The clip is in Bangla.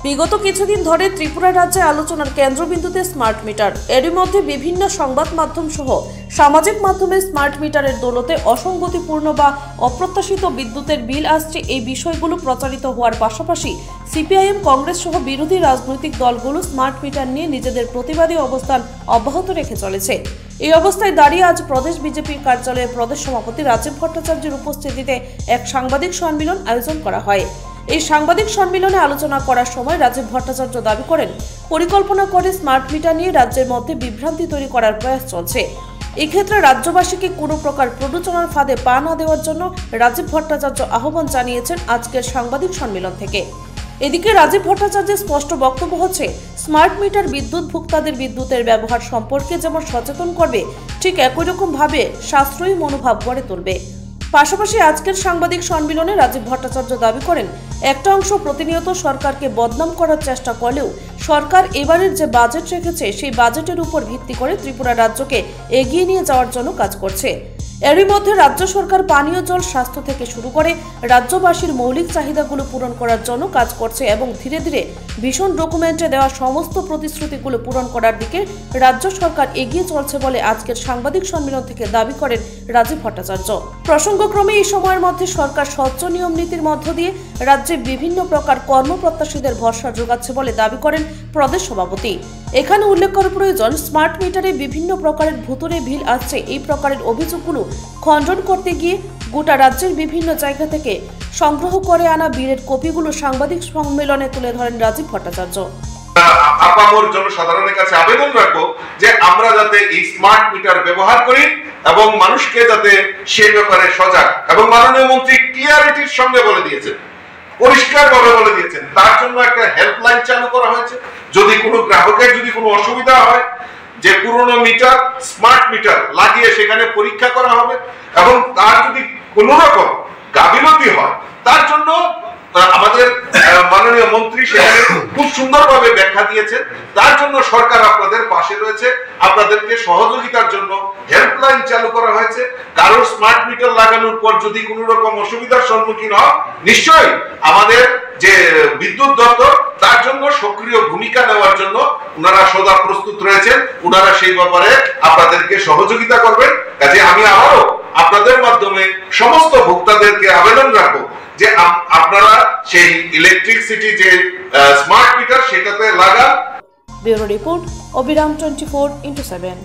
বিগত কিছুদিন ধরে ত্রিপুরা রাজ্যে আলোচনার কেন্দ্রবিন্দুতে স্মার্ট মিটার। এরই মধ্যে বিভিন্ন সংবাদ মাধ্যম সহ সামাজিক মাধ্যমে স্মার্ট মিটারের দৌলতে অসঙ্গতিপূর্ণ বা অপ্রত্যাশিত বিদ্যুতের বিল আসছে, এই বিষয়গুলো প্রচারিত হওয়ার পাশাপাশি সিপিআইএম, কংগ্রেস সহ বিরোধী রাজনৈতিক দলগুলো স্মার্ট মিটার নিয়ে নিজেদের প্রতিবাদী অবস্থান অব্যাহত রেখে চলেছে। এই অবস্থায় দাঁড়িয়ে আজ প্রদেশ বিজেপির কার্যালয়ে প্রদেশ সভাপতি রাজীব ভট্টাচার্যের উপস্থিতিতে এক সাংবাদিক সম্মেলন আয়োজন করা হয়। এই সাংবাদিক সম্মেলনে আলোচনা করার সময় রাজীব ভট্টাচার্য দাবি করেন, পরিকল্পনা করে স্মার্ট মিটার নিয়ে রাজ্যের মধ্যে বিভ্রান্তি তৈরি করার প্রয়াস চলছে। এক্ষেত্রে রাজ্যবাসীকে কোনো প্রকার প্ররোচনার ফাঁদে পা না দেওয়ার জন্য রাজীব ভট্টাচার্য আহ্বান জানিয়েছেন আজকের সাংবাদিক সম্মেলন থেকে। এদিকে রাজীব ভট্টাচার্যের স্পষ্ট বক্তব্য হচ্ছে, স্মার্ট মিটার বিদ্যুৎ ভোক্তাদের বিদ্যুতের ব্যবহার সম্পর্কে যেমন সচেতন করবে, ঠিক একই রকম ভাবে সাশ্রয়ী মনোভাব গড়ে তুলবে। পাশাপাশি আজকের সাংবাদিক সম্মেলনে রাজীব ভট্টাচার্য দাবি করেন, একটা অংশ প্রতিনিয়ত সরকারকে বদনাম করার চেষ্টা করলেও সরকার এবারের যে বাজেট রেখেছে সেই বাজেটের উপর ভিত্তি করে ত্রিপুরা রাজ্যকে এগিয়ে নিয়ে যাওয়ার জন্য কাজ করছে। এরই মধ্যে রাজ্য সরকার পানীয় জল, স্বাস্থ্য থেকে শুরু করে রাজ্যবাসীর মৌলিক চাহিদাগুলো পূরণ করার জন্য কাজ করছে এবং ধীরে ধীরে ভীষণ ডকুমেন্টে দেওয়া সমস্ত প্রতিশ্রুতিগুলো পূরণ করার দিকে রাজ্য সরকার এগিয়ে চলছে বলে আজকের সাংবাদিক সম্মেলন থেকে দাবি করেন রাজীব ভট্টাচার্য। প্রসঙ্গক্রমে এই সময়ের মধ্যে সরকার স্বচ্ছ নিয়ম নীতির মধ্য দিয়ে রাজ্যে বিভিন্ন প্রকার কর্মপ্রত্যাশীদের ভরসা যোগাচ্ছে বলে দাবি করেন প্রদেশ সভাপতি। এখানে উল্লেখ করা প্রয়োজন, স্মার্ট মিটারে বিভিন্ন প্রকারের ভুতুরে বিল আসছে। এই প্রকারের অভিযোগগুলো খণ্ডন করতে গিয়ে গোটা রাজ্যের বিভিন্ন জায়গা থেকে সংগ্রহ করে আনা বিলের কপিগুলো সাংবাদিক সম্মেলনে তুলে ধরেন রাজীব ভট্টাচার্য। আপামর জনসাধারণের কাছে আবেদন রাখবো যে আমরা যাতে এই স্মার্ট মিটার ব্যবহার করি এবং মানুষকে যাতে সে ব্যাপারে সজাগ, এবং মাননীয় মন্ত্রী ক্লিয়ারিটির সঙ্গে বলে দিয়েছেন, পরিষ্কারভাবে বলে দিয়েছেন, তার জন্য একটা হেল্পলাইন চালু করা হয়েছে। যদি কোনো গ্রাহকের যদি কোনো অসুবিধা হয়, যে পুরনো মিটার স্মার্ট মিটার লাগিয়ে সেখানে পরীক্ষা করা হবে, এবং তার যদি কোনো রকম গাফিলতি হয় তার জন্য আমাদের মাননীয় মন্ত্রী সেখানে খুব সুন্দরভাবে ব্যাখ্যা দিয়েছেন। তার জন্য সরকার আপনাদের পাশে রয়েছে, আপনাদেরকে সহযোগিতার জন্য হেল্পলাইন চালু করা হয়েছে। কারোর স্মার্ট মিটার লাগানোর পর যদি কোনো রকম অসুবিধার সম্মুখীন হয়, নিশ্চয়ই আমাদের যে বিদ্যুৎ দপ্তর তার জন্য সক্রিয় ভূমিকা নেওয়ার জন্য ওনারা সদা প্রস্তুত রয়েছেন। ওনারা সেই ব্যাপারে আপনাদেরকে সহযোগিতা করবেন। কাজে আমি আবারও আপনাদের মাধ্যমে সমস্ত ভোক্তাদেরকে আবেদন রাখবো যে আপনারা সেই ইলেকট্রিসিটি যে স্মার্ট মিটার সেটাতে লাগান। ব্যুরো রিপোর্ট, অবিরাম 24x7।